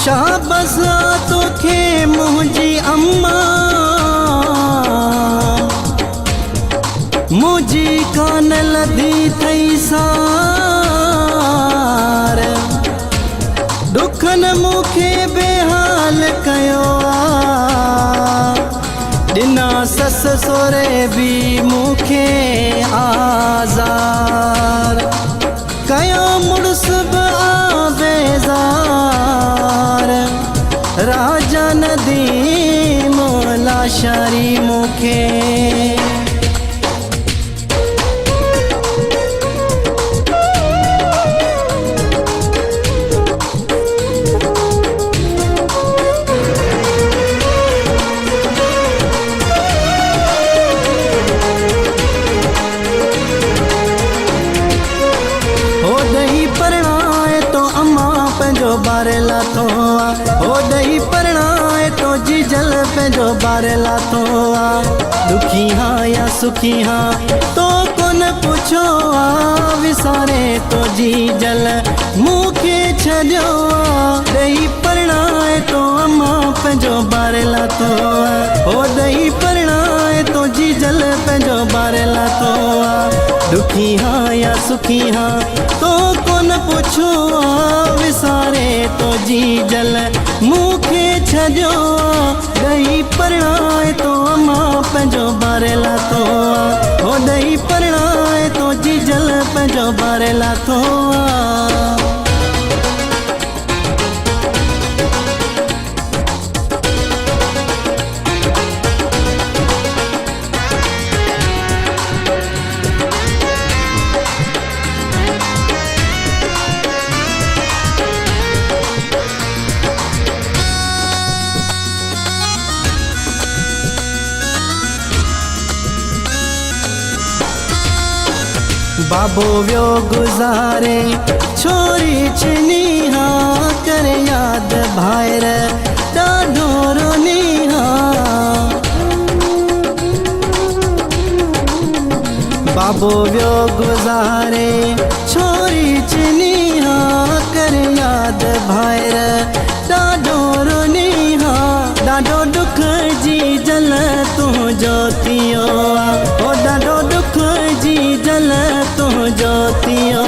शाबस तोखे मुंहिंजी अम्मा मुंहिंजी कान लधी थई सार दुखन मूंखे बेहाल कयो ॾिना सस सोरे बि मूंखे आज़ार कयो मुड़ुस बि बेज़ार राजा नदीम लाशारी मूंखे बारे लाथो ओ दही परणाए तो जीजल पंहिंजो बारे लाथो दुखी हाँ या सुखी हाँ तो कोन पुछो विसारे तो जीजल मूंखे छॾियो दही परणाए तो अम्मा पंहिंजो बारे लाथो ओ दही परणाए तो जीजल पंहिंजो बारे लाथो दुखी हाँ या सुखी हाँ तो कोन पुछो विसारे तो जीजल मूंखे छॾियो ॾही परणाए तो अम्मा पंहिंजो बारे लाथो हो ॾही परणाए तो जीजल पंहिंजो बारे लाथो बाबो वियो गुज़ारे छोरी छिनी हाँ करे याद भाइर ॾाढो रोनी हाँ बाबो वियो गुज़ारे छोरी छिनी हाँ करे याद भाइर ॾाढो रोनी हाँ ॾाढो दुख जी जल तुंहिंजो थियो ओ ॾाढो दुख जी जल तुंहिंजो थियो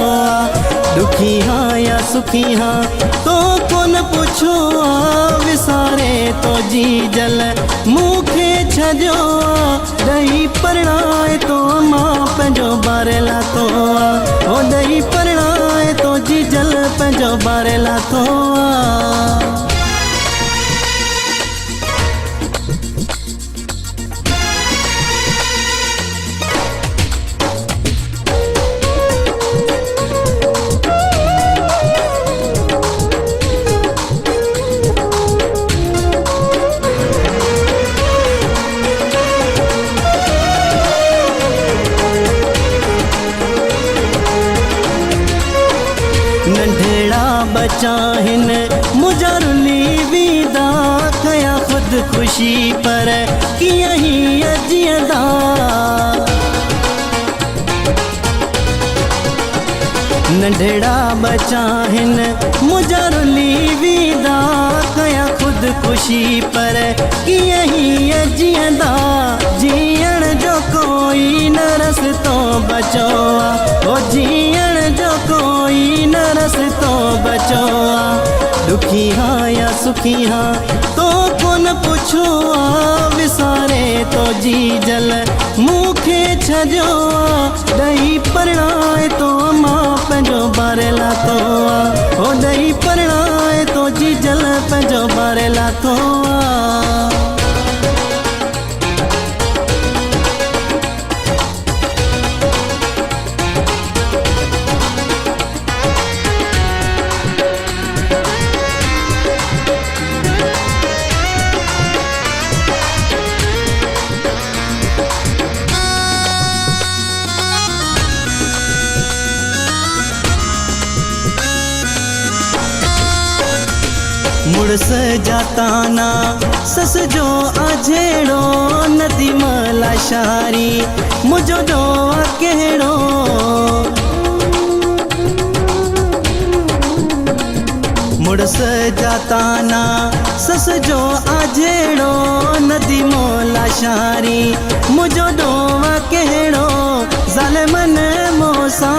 दुखी हाँ या सुखी हाँ तो कोन पुछो विसारे तो जीजल मूंखे छॾियो ॾही परणाए तो मां पंहिंजो बारे लाथो ओ ॾही परणाए तो जीजल पंहिंजो बारे लाथो नंढड़ा बच्चा हिन मुजरुली विदा कया खुद खुशी पर किया ही अजियदा नंढड़ा बच्चा हिन मुजरुली विदा कया खुद खुशी पर किया ही अजियदा जीअण जो कोई न रस्तो बचो ओ जीअण जो कोई न रस्तो बचो दुखी हाँ या सुखी हाँ तो कोन पुछो विसारे तो जीजल मूंखे छॾियो ॾही परणाए तो मां पंहिंजो बारे लाथो ओ ॾही परणाए तो जीजल पंहिंजो बारे लाथो मुड़स जाताना सस जो अझेड़ो नदी मला शारी मुझो जो कहिड़ो मुड़स जाता ना सस जो आजेड़ो नदी मोला शारी मुझो डोवा कहिड़ो ज़ालिमन मूंसां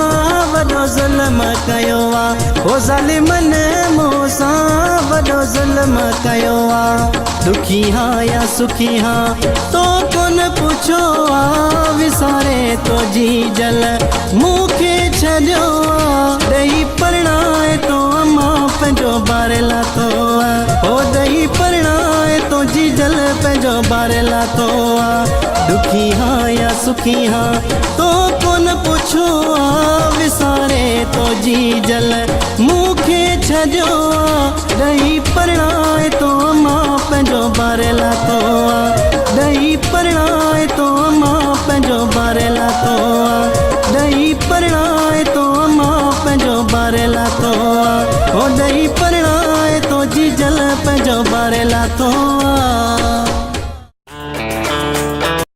वॾो ज़ुल्म कयो आहे हो ज़ालिमन मूंसां वॾो ज़ुल्म कयो आहे दुखी हाँ या सुखी हाँ तो कोन पुछो आ विसारे तो जी जल मूंखे छॾियो आहे ॾेई परणाए तो अम्मा पंहिंजो ॿार लाथो आहे हो ॾेई परणाए तो जी जल पंहिंजो ॿार लाथो आहे दुखी हाँ या सुखी हाँ तो कोन पुछो आ विसारे तो जी जल मूंखे छॾियो आहे ॾेई परणाए तो अम्मा पंहिंजो ॿार लाथो आहे ॾेई परणाए तो अम्मा पंहिंजो ॿार लाथो आहे ॾेई परणाए तो अम्मा पंहिंजो ॿार लाथो आहे हो ॾेई परणाए तो जी जल पंहिंजो ॿार लाथो आहे।